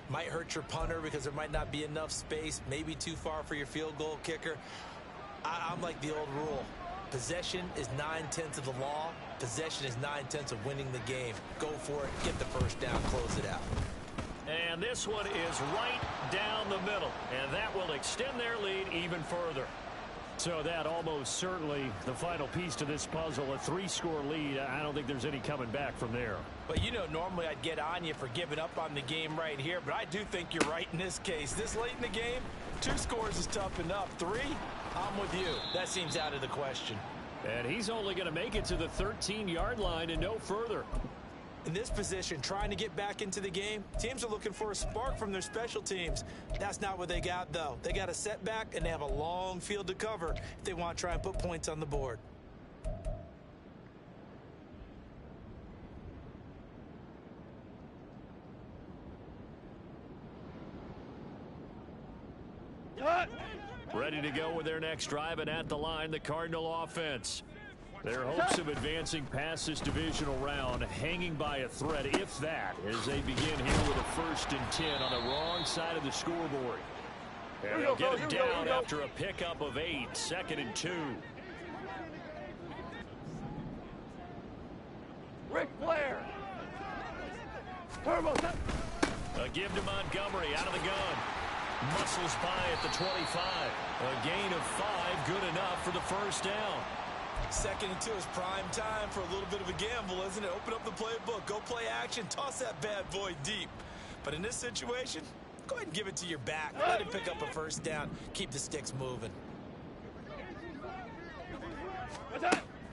Might hurt your punter because there might not be enough space, maybe too far for your field goal kicker. I'm like the old rule. Possession is 9/10 of the law. Possession is 9/10 of winning the game. Go for it. Get the 1st down. Close it out. And this one is right down the middle. And that will extend their lead even further. So that almost certainly the final piece to this puzzle, a 3-score lead. I don't think there's any coming back from there. But you know, normally I'd get on you for giving up on the game right here, but I do think you're right in this case. This late in the game, 2 scores is tough enough. 3, I'm with you. That seems out of the question. And he's only going to make it to the 13-yard line and no further. In this position, trying to get back into the game, teams are looking for a spark from their special teams. That's not what they got, though. They got a setback, and they have a long field to cover if they want to try and put points on the board. Ready to go with their next drive, and at the line, the Cardinal offense. Their hopes of advancing past this divisional round hanging by a thread, if that, as they begin here with a 1st and 10 on the wrong side of the scoreboard. And they'll get it down after a pickup of 8, 2nd and 2. Ric Flair. Turbo set. A give to Montgomery out of the gun. Muscles by at the 25. A gain of 5, good enough for the 1st down. 2nd and 2 is prime time for a little bit of a gamble, isn't it? Open up the playbook, go play action, toss that bad boy deep. But in this situation, go ahead and give it to your back. Let him pick up a 1st down. Keep the sticks moving.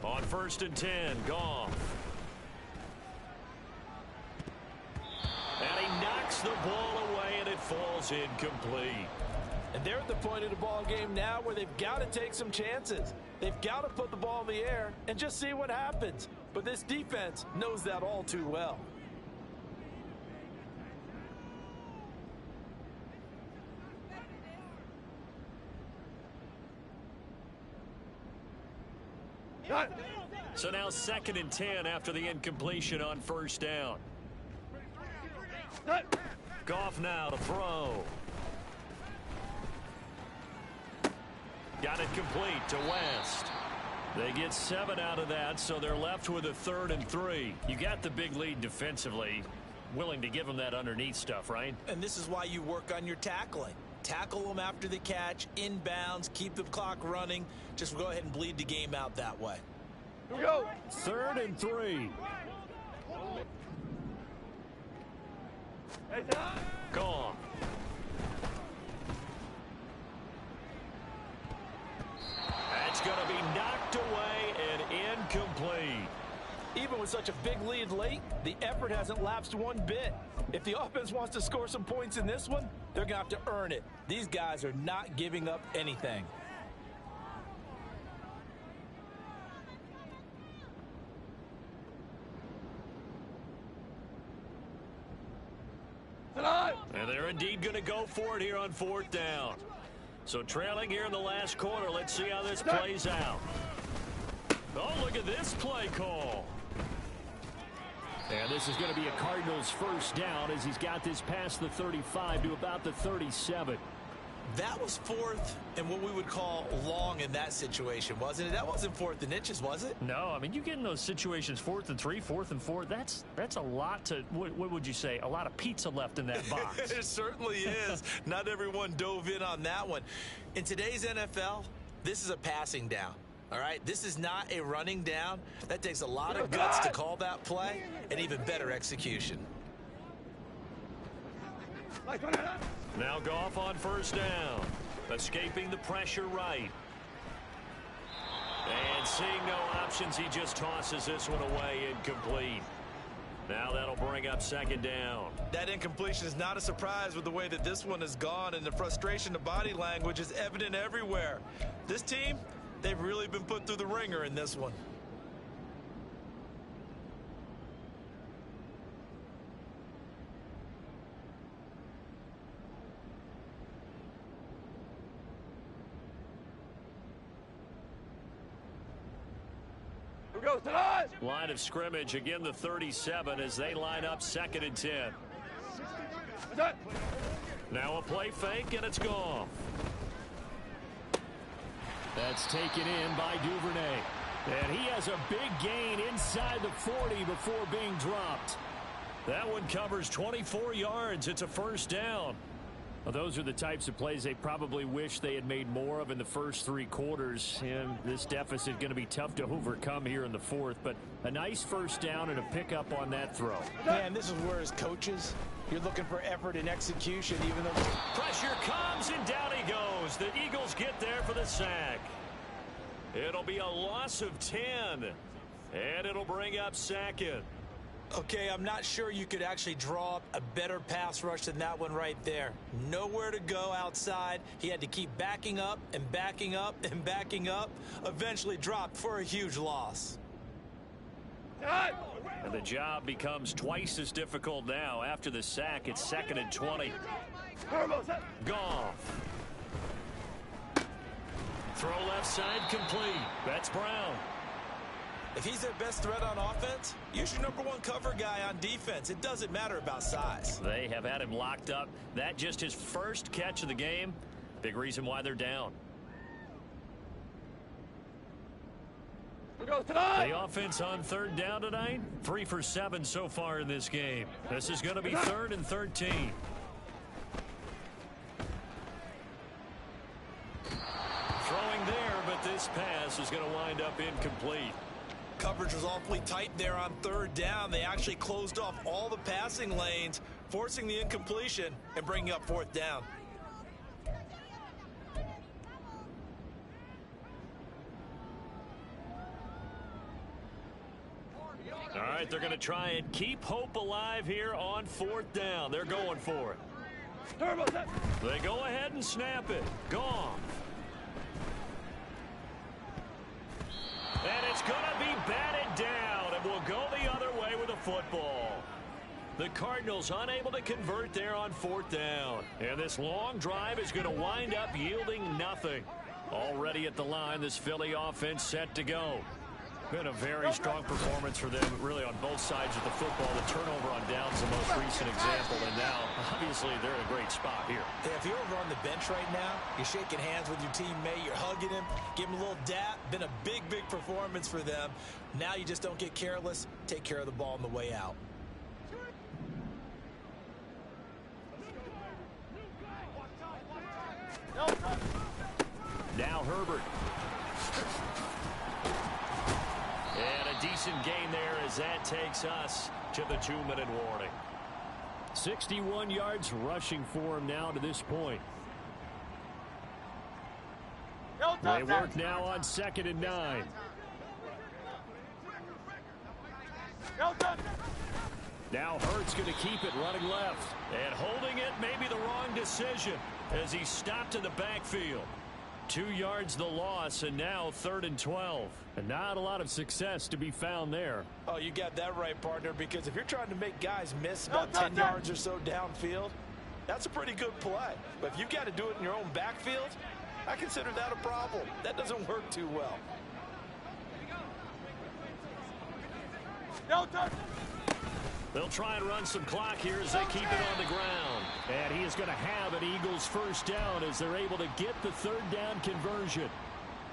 On 1st and 10, Goff. And he knocks the ball away, and it falls incomplete. And they're at the point of the ball game now where they've got to take some chances. They've got to put the ball in the air and just see what happens. But this defense knows that all too well. So now 2nd and 10 after the incompletion on 1st down. Goff now to throw. Got it complete to West. They get 7 out of that, so they're left with a 3rd and 3. You got the big lead defensively. Willing to give them that underneath stuff, right? And this is why you work on your tackling. Tackle them after the catch, inbounds, keep the clock running. Just go ahead and bleed the game out that way. Here we go. 3rd and 3. Gone. That's going to be knocked away and incomplete. Even with such a big lead late, the effort hasn't lapsed one bit. If the offense wants to score some points in this one, they're going to have to earn it. These guys are not giving up anything. And they're indeed going to go for it here on 4th down. So trailing here in the last quarter. Let's see how this plays out. Oh, look at this play call. And this is going to be a Cardinals 1st down as he's got this past the 35 to about the 37. That was 4th and what we would call long in that situation, wasn't it? That wasn't 4th and inches, was it? No, I mean, you get in those situations 4th and 3, 4th and 4. That's a lot to, what would you say, a lot of pizza left in that box. It certainly is. Not everyone dove in on that one. In today's NFL, this is a passing down. All right, this is not a running down. That takes a lot of guts to call that play and even better execution. Now Goff on 1st down. Escaping the pressure right. And seeing no options, he just tosses this one away incomplete. Now that'll bring up 2nd down. That incompletion is not a surprise with the way that this one has gone, and the frustration of body language is evident everywhere. This team, they've really been put through the ringer in this one. Line of scrimmage, again the 37 as they line up 2nd and 10. Now a play fake, and it's gone. That's taken in by Duvernay. And he has a big gain inside the 40 before being dropped. That one covers 24 yards. It's a 1st down. Well, those are the types of plays they probably wish they had made more of in the first 3 quarters. And this deficit going to be tough to overcome here in the 4th. But a nice 1st down and a pickup on that throw. Man, this is where as coaches, you're looking for effort and execution, even though pressure comes and down he goes. The Eagles get there for the sack. It'll be a loss of 10. And it'll bring up 2nd. Okay, I'm not sure you could actually draw up a better pass rush than that one right there. Nowhere to go outside. He had to keep backing up and backing up and backing up. Eventually dropped for a huge loss. And the job becomes twice as difficult now. After the sack, it's 2nd and 20. Goff. Throw left side complete. That's Brown. If he's their best threat on offense, use your #1 cover guy on defense. It doesn't matter about size. They have had him locked up. That just his first catch of the game. Big reason why they're down. The offense on 3rd down tonight, 3 for 7 so far in this game. This is going to be 3rd and 13. Throwing there, but this pass is going to wind up incomplete. Coverage was awfully tight there on 3rd down. They actually closed off all the passing lanes, forcing the incompletion and bringing up 4th down. All right, they're going to try and keep hope alive here on 4th down. They're going for it. They go ahead and snap it. Gone. And it's going to be batted down, and we'll go the other way with the football. The Cardinals unable to convert there on 4th down. And this long drive is going to wind up yielding nothing. Already at the line, this Philly offense set to go. Been a very strong performance for them, really, on both sides of the football. The turnover on downs the most recent example, and now, obviously, they're in a great spot here. Yeah, if you're over on the bench right now, you're shaking hands with your teammate, you're hugging him, give him a little dap. Been a big, big performance for them. Now you just don't get careless. Take care of the ball on the way out. Now Herbert. And a decent gain there as that takes us to the 2-minute warning. 61 yards rushing for him now to this point. They work now on 2nd and 9. Now Hurts going to keep it running left. And holding it may be the wrong decision as he stopped in the backfield. 2 yards the loss, and now 3rd and 12. And not a lot of success to be found there. Oh, you got that right, partner, because if you're trying to make guys miss about 10 yards or so downfield, that's a pretty good play. But if you've got to do it in your own backfield, I consider that a problem. That doesn't work too well. They'll try and run some clock here as they keep it on the ground. And he is going to have an Eagles first down as they're able to get the 3rd down conversion.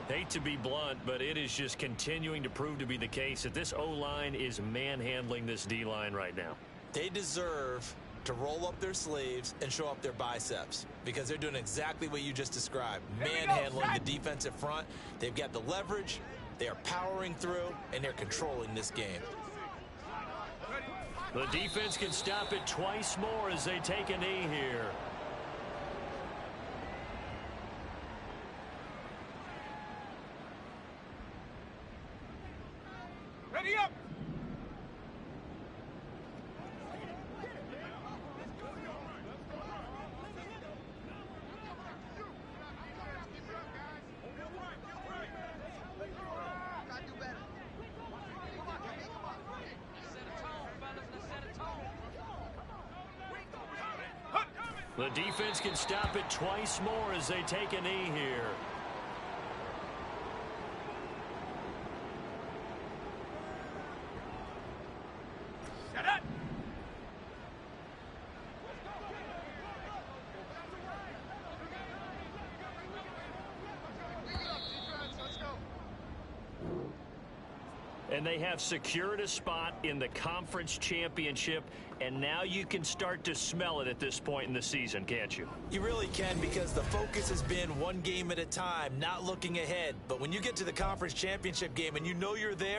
Hate to be blunt, but it is just continuing to prove to be the case that this O-line is manhandling this D-line right now. They deserve to roll up their sleeves and show up their biceps because they're doing exactly what you just described. Manhandling the defensive front. They've got the leverage, they are powering through, and they're controlling this game. The defense can stop it twice more as they take a knee here. Ready up! The defense can stop it twice more as they take a knee here. Set up! And they have secured a spot in the conference championship, and now you can start to smell it at this point in the season, can't you? You really can, because the focus has been one game at a time, not looking ahead. But when you get to the conference championship game and you know you're there,